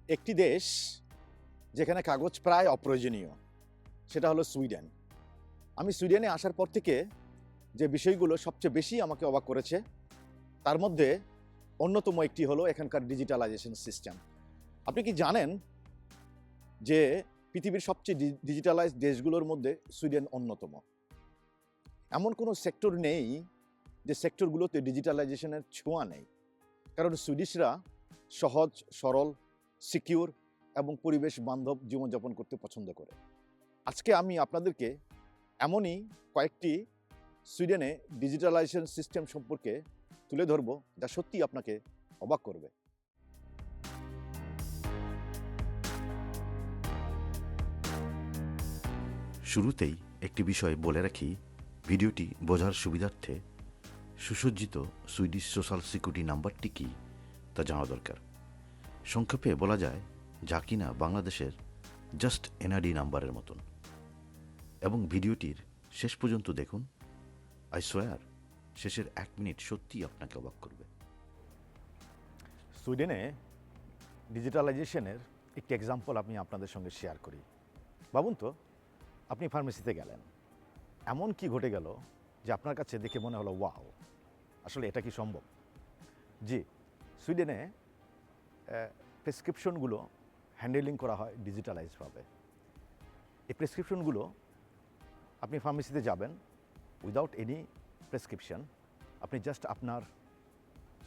একটি দেশ যেখানে কাগজ প্রায় অপ্রয়োজনীয়, সেটা হলো সুইডেন। আমি সুইডেনে আসার পর থেকে যে বিষয়গুলো সবচেয়ে বেশি আমাকে অবাক করেছে, তার মধ্যে অন্যতম একটি হলো এখানকার ডিজিটালাইজেশন সিস্টেম। আপনি কি জানেন যে পৃথিবীর সবচেয়ে ডিজিটালাইজড দেশগুলোর মধ্যে সুইডেন অন্যতম? এমন কোনো সেক্টর নেই যে সেক্টরগুলোতে ডিজিটালাইজেশনের ছোঁয়া নেই। কারণ সুইডিশরা সহজ, সরল, সিকিউর এবং পরিবেশ বান্ধব জীবনযাপন করতে পছন্দ করে। আজকে আমি আপনাদেরকে এমনই কয়েকটি সুইডেনে ডিজিটালাইজেশন সিস্টেম সম্পর্কে তুলে ধরব, যা সত্যিই আপনাকে অবাক করবে। শুরুতেই একটি বিষয় বলে রাখি, ভিডিওটি বোঝার সুবিধার্থে সুসজ্জিত সুইডিশ সোশ্যাল সিকিউরিটি নাম্বারটি কী তা জানা দরকার। সংক্ষেপে বলা যায়, যা কিনা বাংলাদেশের জাস্ট এনআইডি নাম্বারের মতন। এবং ভিডিওটির শেষ পর্যন্ত দেখুন। আই সোয়ার, শেষের 1 মিনিট সত্যিই আপনাকে অবাক করবে। সুইডেনে ডিজিটালাইজেশনের একটি এক্সাম্পল আমি আপনাদের সঙ্গে শেয়ার করি। ভাবুন তো, আপনি ফার্মেসিতে গেলেন, এমন কি ঘটে গেল যে আপনার কাছে দেখে মনে হলো ওয়াও, আসলে এটা কি সম্ভব? জি, সুইডেনে প্রেসক্রিপশনগুলো হ্যান্ডেলিং করা হয় ডিজিটালাইজভাবে। এই প্রেসক্রিপশনগুলো আপনি ফার্মেসিতে যাবেন উইদাউট এনি প্রেসক্রিপশন, আপনি জাস্ট আপনার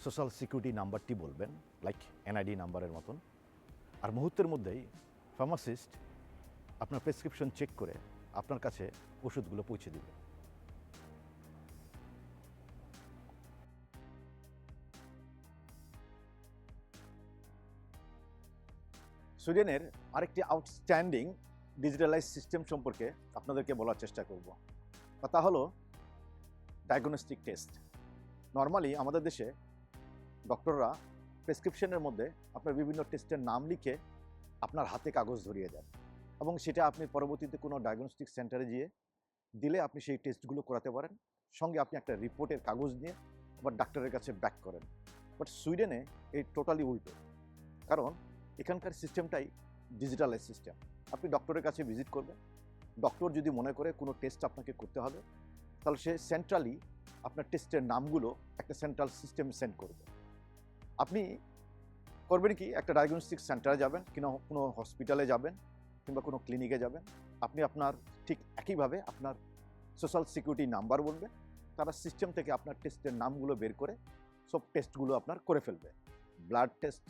সোশ্যাল সিকিউরিটি নাম্বারটি বলবেন, লাইক এনআইডি নাম্বারের মতন, আর মুহূর্তের মধ্যেই ফার্মাসিস্ট আপনার প্রেসক্রিপশন চেক করে আপনার কাছে ওষুধগুলো পৌঁছে দেবে। সুইডেনের আরেকটি আউটস্ট্যান্ডিং ডিজিটালাইজ সিস্টেম সম্পর্কে আপনাদেরকে বলার চেষ্টা করব, তা হলো ডায়াগনস্টিক টেস্ট। নর্মালি আমাদের দেশে ডক্টররা প্রেসক্রিপশনের মধ্যে আপনার বিভিন্ন টেস্টের নাম লিখে আপনার হাতে কাগজ ধরিয়ে দেন, এবং সেটা আপনি পরবর্তীতে কোনো ডায়াগনস্টিক সেন্টারে গিয়ে দিলে আপনি সেই টেস্টগুলো করাতে পারেন। সঙ্গে আপনি একটা রিপোর্টের কাগজ নিয়ে আবার ডাক্তারের কাছে ব্যাক করেন। বাট সুইডেনে এই টোটালি উল্টো, কারণ এখানকার সিস্টেমটাই ডিজিটালাইজ সিস্টেম। আপনি ডক্টরের কাছে ভিজিট করবেন, ডক্টর যদি মনে করে কোনো টেস্ট আপনাকে করতে হবে, তাহলে সে সেন্ট্রালি আপনার টেস্টের নামগুলো একটা সেন্ট্রাল সিস্টেমে সেন্ড করবে। আপনি করবেন কি, একটা ডায়াগনস্টিক সেন্টারে যাবেন, কিংবা কোনো হসপিটালে যাবেন, কিংবা কোনো ক্লিনিকে যাবেন, আপনি আপনার ঠিক একইভাবে আপনার সোশ্যাল সিকিউরিটি নাম্বার বলবেন, তারা সিস্টেম থেকে আপনার টেস্টের নামগুলো বের করে সব টেস্টগুলো আপনার করে ফেলবে। ব্লাড টেস্ট,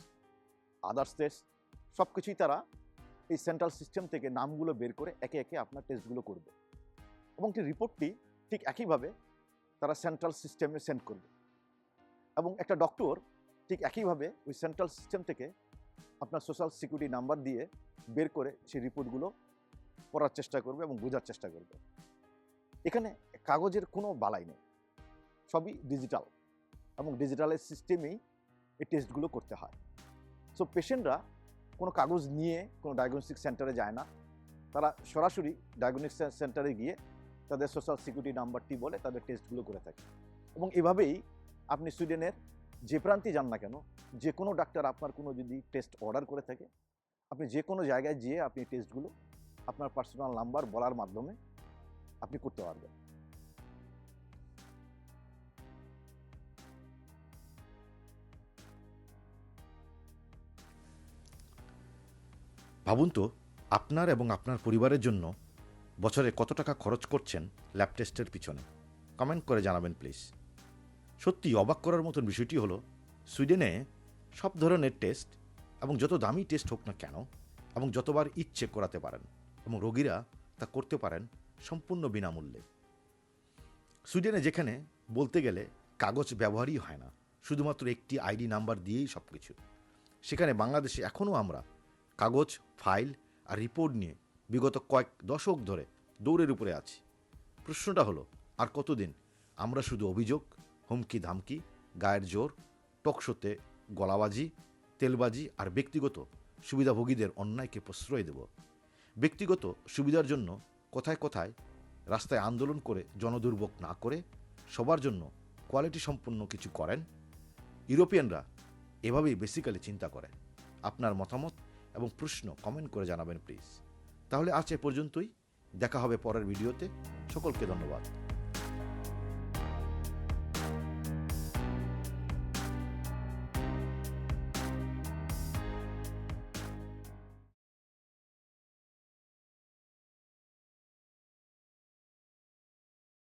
আদার্স টেস্ট, সব কিছুই তারা এই সেন্ট্রাল সিস্টেম থেকে নামগুলো বের করে একে একে আপনার টেস্টগুলো করবে, এবং রিপোর্টটি ঠিক একইভাবে তারা সেন্ট্রাল সিস্টেমে সেন্ড করবে। এবং একটা ডক্টর ঠিক একইভাবে ওই সেন্ট্রাল সিস্টেম থেকে আপনার সোশ্যাল সিকিউরিটি নাম্বার দিয়ে বের করে সেই রিপোর্টগুলো পড়ার চেষ্টা করবে এবং বোঝার চেষ্টা করবে। এখানে কাগজের কোনো বালাই নেই, সবই ডিজিটাল, এবং ডিজিটালের সিস্টেমেই এই টেস্টগুলো করতে হয়। সো পেশেন্টরা কোনো কাগজ নিয়ে কোনো ডায়াগনস্টিক সেন্টারে যায় না, তারা সরাসরি ডায়াগনস্টিক সেন্টারে গিয়ে তাদের সোশ্যাল সিকিউরিটি নাম্বারটি বলে তাদের টেস্টগুলো করে থাকে। এবং এভাবেই আপনি সুইডেনের যে প্রান্তে যান না কেন, যে কোনো ডাক্তার আপনার কোনো যদি টেস্ট অর্ডার করে থাকে, আপনি যে কোনো জায়গায় যেয়ে আপনি টেস্টগুলো আপনার পার্সোনাল নাম্বার বলার মাধ্যমে আপনি করতে পারবেন। ভাবুন তো, আপনার এবং আপনার পরিবারের জন্য বছরে কত টাকা খরচ করছেন ল্যাব টেস্টের পিছনে। কমেন্ট করে জানাবেন প্লিজ। সত্যি অবাক করার মতন বিষয়টি হলো, সুইডেনে সব ধরনের টেস্ট এবং যত দামি টেস্ট হোক না কেন এবং যতবার ইচ্ছে করাতে পারেন, এবং রোগীরা তা করতে পারেন সম্পূর্ণ বিনামূল্যে। সুইডেনে যেখানে বলতে গেলে কাগজ ব্যবহারই হয় না, শুধুমাত্র একটি আইডি নাম্বার দিয়েই সব কিছু, সেখানে বাংলাদেশে এখনও আমরা কাগজ, ফাইল আর রিপোর্ট নিয়ে বিগত কয়েক দশক ধরে দৌড়ের উপরে আছি। প্রশ্নটা হলো, আর কতদিন আমরা শুধু অভিযোগ, হুমকি ধামকি, গায়ের জোর, টকশোতে গলাবাজি, তেলবাজি আর ব্যক্তিগত সুবিধাভোগীদের অন্যায়কে প্রশ্রয় দেব? ব্যক্তিগত সুবিধার জন্য কোথায় কোথায় রাস্তায় আন্দোলন করে জনদুর্ভোগ না করে সবার জন্য কোয়ালিটি সম্পন্ন কিছু করেন। ইউরোপিয়ানরা এভাবেই বেসিক্যালি চিন্তা করে। আপনার মতামত এবং প্রশ্ন কমেন্ট করে জানাবেন প্লিজ। তাহলে আজ এ পর্যন্তই, দেখা হবে পরের ভিডিওতে। সকলকে ধন্যবাদ।